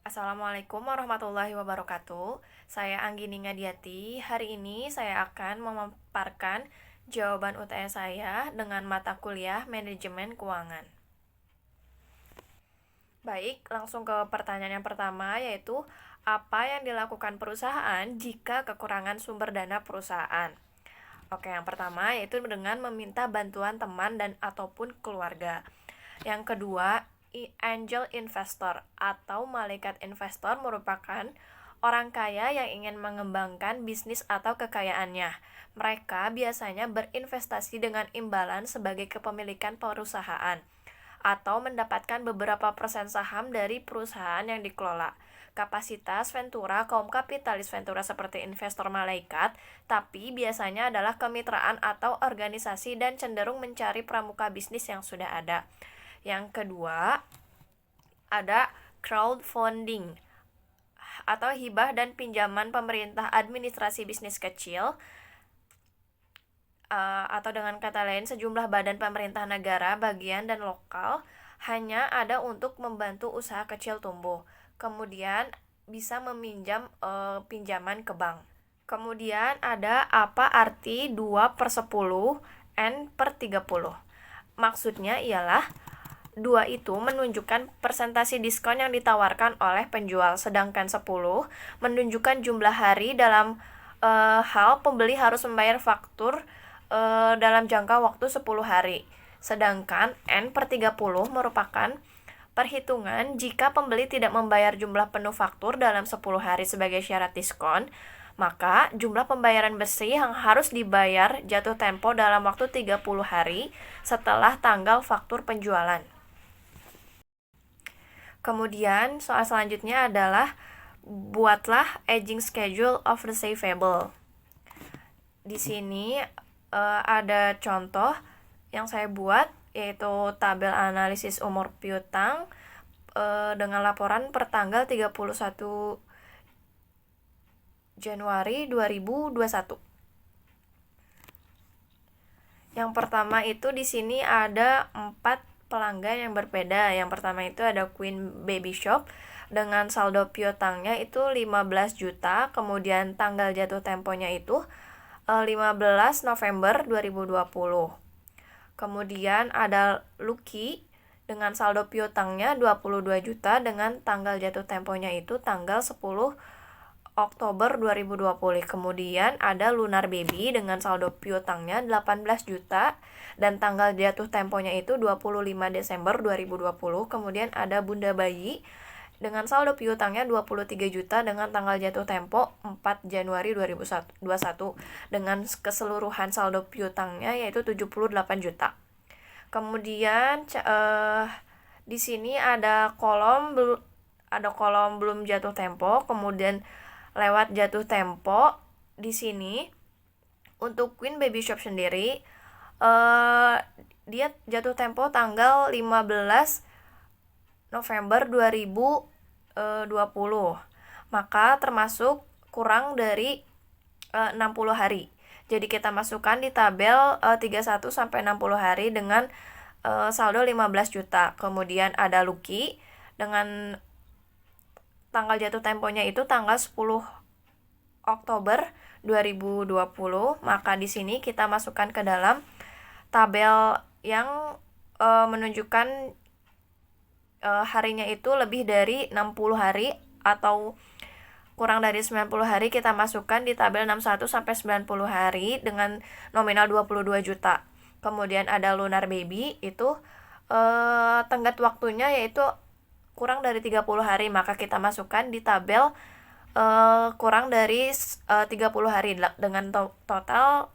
Assalamualaikum warahmatullahi wabarakatuh. Saya Anggini Ngadiati. Hari ini saya akan memaparkan jawaban UTS saya dengan mata kuliah Manajemen Keuangan. Baik, langsung ke pertanyaan yang pertama, yaitu apa yang dilakukan perusahaan jika kekurangan sumber dana perusahaan? Oke, yang pertama yaitu dengan meminta bantuan teman dan ataupun keluarga. Yang kedua, angel investor atau malaikat investor merupakan orang kaya yang ingin mengembangkan bisnis atau kekayaannya. Mereka biasanya berinvestasi dengan imbalan sebagai kepemilikan perusahaan atau mendapatkan beberapa persen saham dari perusahaan yang dikelola. Kapasitas Ventura, kaum kapitalis Ventura seperti investor malaikat, tapi biasanya adalah kemitraan atau organisasi dan cenderung mencari pramuka bisnis yang sudah ada. Yang kedua, ada crowdfunding atau hibah dan pinjaman pemerintah administrasi bisnis kecil, atau dengan kata lain sejumlah badan pemerintah negara, bagian dan lokal hanya ada untuk membantu usaha kecil tumbuh. Kemudian bisa meminjam pinjaman ke bank. Kemudian ada apa arti 2/10 N/30. Maksudnya ialah 2 itu menunjukkan persentase diskon yang ditawarkan oleh penjual, sedangkan 10 menunjukkan jumlah hari dalam hal pembeli harus membayar faktur dalam jangka waktu 10 hari. Sedangkan N/30 merupakan perhitungan jika pembeli tidak membayar jumlah penuh faktur dalam 10 hari sebagai syarat diskon, maka jumlah pembayaran bersih yang harus dibayar jatuh tempo dalam waktu 30 hari setelah tanggal faktur penjualan. Kemudian soal selanjutnya adalah buatlah aging schedule of receivable. Di sini ada contoh yang saya buat, yaitu tabel analisis umur piutang dengan laporan per tanggal 31 Januari 2021. Yang pertama itu di sini ada 4 pelanggan yang berbeda. Yang pertama itu ada Queen Baby Shop dengan saldo piutangnya itu 15 juta, kemudian tanggal jatuh temponya itu 15 November 2020. Kemudian ada Lucky dengan saldo piutangnya 22 juta dengan tanggal jatuh temponya itu tanggal 10 Oktober 2020. Kemudian ada Lunar Baby dengan saldo piutangnya 18 juta dan tanggal jatuh temponya itu 25 Desember 2020. Kemudian ada Bunda Bayi dengan saldo piutangnya 23 juta dengan tanggal jatuh tempo 4 Januari 2021 dengan keseluruhan saldo piutangnya yaitu 78 juta. Kemudian di sini ada kolom belum jatuh tempo, kemudian lewat jatuh tempo. Di sini untuk Queen Baby Shop sendiri dia jatuh tempo tanggal 15 November 2020, maka termasuk kurang dari 60 hari. Jadi kita masukkan di tabel 31 sampai 60 hari dengan saldo 15 juta. Kemudian ada Lucky dengan tanggal jatuh temponya itu tanggal 10 Oktober 2020, maka di sini kita masukkan ke dalam tabel yang menunjukkan harinya itu lebih dari 60 hari atau kurang dari 90 hari, kita masukkan di tabel 61 sampai 90 hari dengan nominal 22 juta. Kemudian ada Lunar Baby itu tenggat waktunya yaitu kurang dari 30 hari, maka kita masukkan di tabel kurang dari 30 hari dengan total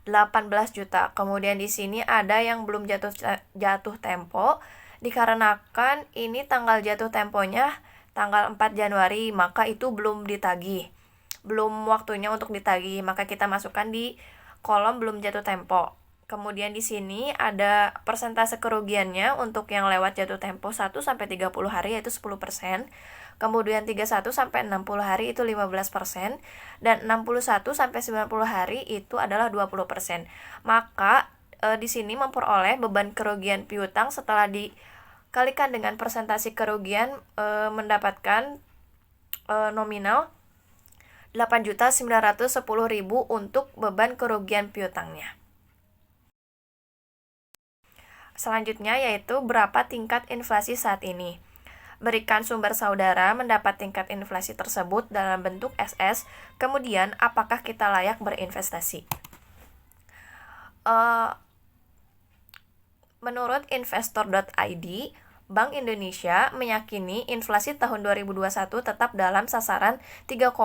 18 juta. Kemudian di sini ada yang belum jatuh tempo. Dikarenakan ini tanggal jatuh temponya tanggal 4 Januari, maka itu belum ditagih. Belum waktunya untuk ditagih, maka kita masukkan di kolom belum jatuh tempo. Kemudian di sini ada persentase kerugiannya untuk yang lewat jatuh tempo 1 sampai 30 hari yaitu 10%. Kemudian 31 sampai 60 hari itu 15% dan 61 sampai 90 hari itu adalah 20%. Maka di sini memperoleh beban kerugian piutang setelah kalikan dengan persentase kerugian, mendapatkan nominal 8.910.000 untuk beban kerugian piutangnya. Selanjutnya yaitu berapa tingkat inflasi saat ini. Berikan sumber saudara mendapat tingkat inflasi tersebut dalam bentuk SS, kemudian apakah kita layak berinvestasi. Menurut investor.id, Bank Indonesia meyakini inflasi tahun 2021 tetap dalam sasaran 3,0%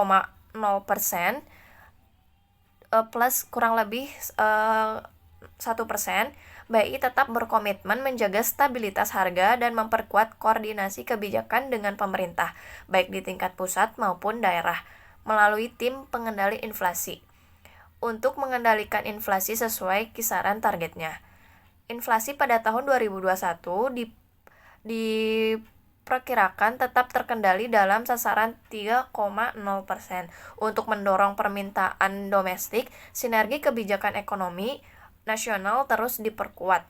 plus kurang lebih 1%. BI tetap berkomitmen menjaga stabilitas harga dan memperkuat koordinasi kebijakan dengan pemerintah, baik di tingkat pusat maupun daerah, melalui tim pengendali inflasi, untuk mengendalikan inflasi sesuai kisaran targetnya. Inflasi pada tahun 2021 diperkirakan tetap terkendali dalam sasaran 3,0%. Untuk mendorong permintaan domestik, sinergi kebijakan ekonomi nasional terus diperkuat,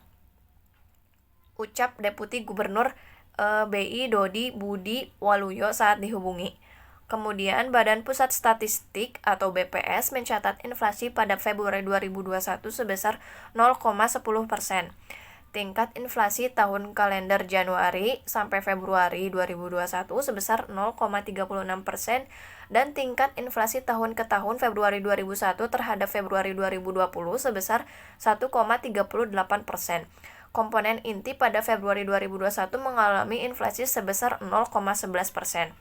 ucap Deputi Gubernur BI Dodi Budi Waluyo saat dihubungi. Kemudian Badan Pusat Statistik atau BPS mencatat inflasi pada Februari 2021 sebesar 0,10%. Tingkat inflasi tahun kalender Januari sampai Februari 2021 sebesar 0,36% dan tingkat inflasi tahun ke tahun Februari 2001 terhadap Februari 2020 sebesar 1,38%. Komponen inti pada Februari 2021 mengalami inflasi sebesar 0,11%.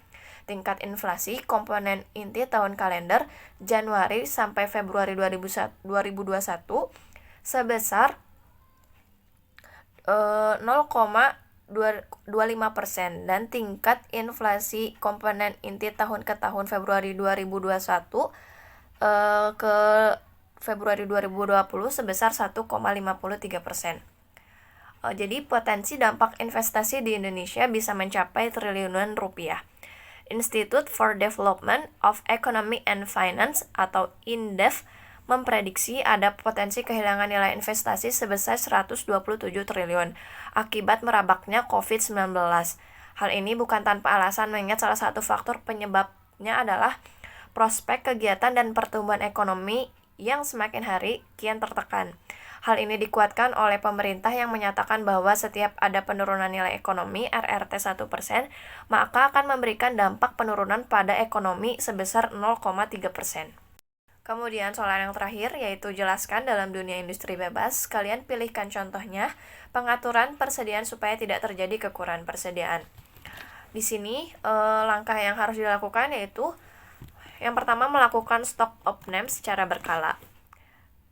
Tingkat inflasi komponen inti tahun kalender Januari sampai Februari 2021 sebesar 0,25% dan tingkat inflasi komponen inti tahun ke tahun Februari 2021 ke Februari 2020 sebesar 1,53%. Jadi potensi dampak investasi di Indonesia bisa mencapai triliunan rupiah. Institute for Development of Economy and Finance atau INDEF memprediksi ada potensi kehilangan nilai investasi sebesar 127 triliun akibat merabaknya COVID-19. Hal ini bukan tanpa alasan mengingat salah satu faktor penyebabnya adalah prospek kegiatan dan pertumbuhan ekonomi yang semakin hari kian tertekan. Hal ini dikuatkan oleh pemerintah yang menyatakan bahwa setiap ada penurunan nilai ekonomi RRT 1%, maka akan memberikan dampak penurunan pada ekonomi sebesar 0,3%. Kemudian soalan yang terakhir yaitu jelaskan dalam dunia industri bebas, kalian pilihkan contohnya pengaturan persediaan supaya tidak terjadi kekurangan persediaan. Di sini langkah yang harus dilakukan yaitu yang pertama melakukan stock opening secara berkala.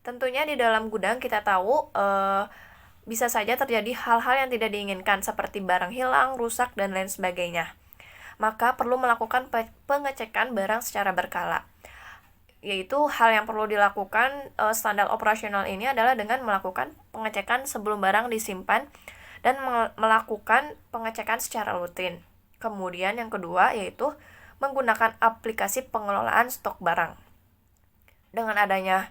Tentunya di dalam gudang kita tahu bisa saja terjadi hal-hal yang tidak diinginkan seperti barang hilang, rusak, dan lain sebagainya. Maka perlu melakukan pengecekan barang secara berkala. Yaitu hal yang perlu dilakukan standar operasional ini adalah dengan melakukan pengecekan sebelum barang disimpan dan melakukan pengecekan secara rutin. Kemudian yang kedua yaitu menggunakan aplikasi pengelolaan stok barang. Dengan adanya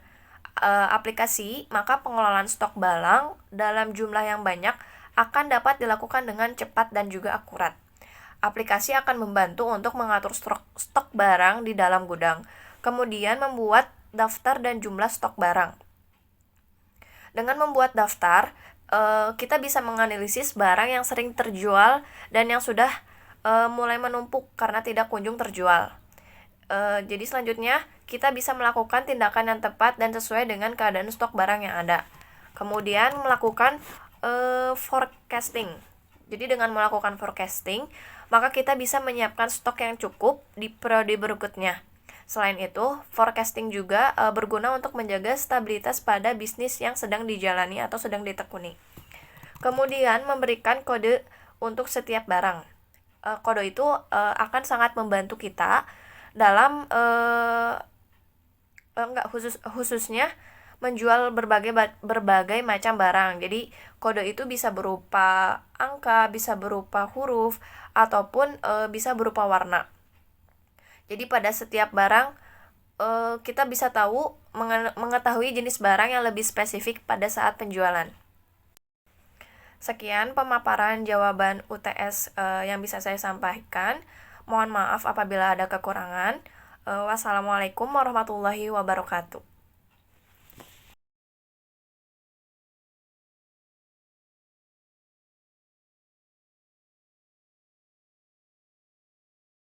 aplikasi, maka pengelolaan stok barang dalam jumlah yang banyak akan dapat dilakukan dengan cepat dan juga akurat. Aplikasi akan membantu untuk mengatur stok barang di dalam gudang, kemudian membuat daftar dan jumlah stok barang. Dengan membuat daftar, kita bisa menganalisis barang yang sering terjual dan yang sudah mulai menumpuk karena tidak kunjung terjual. Jadi selanjutnya kita bisa melakukan tindakan yang tepat dan sesuai dengan keadaan stok barang yang ada. Kemudian melakukan forecasting. Jadi dengan melakukan forecasting, maka kita bisa menyiapkan stok yang cukup di periode berikutnya. Selain itu, forecasting juga berguna untuk menjaga stabilitas pada bisnis yang sedang dijalani atau sedang ditekuni. Kemudian memberikan kode untuk setiap barang. Kode itu akan sangat membantu kita dalam khususnya menjual berbagai macam barang. Jadi kode itu bisa berupa angka, bisa berupa huruf, ataupun bisa berupa warna. Jadi pada setiap barang kita bisa tahu mengetahui jenis barang yang lebih spesifik pada saat penjualan. Sekian pemaparan jawaban UTS yang bisa saya sampaikan. Mohon maaf apabila ada kekurangan. Wassalamualaikum warahmatullahi wabarakatuh.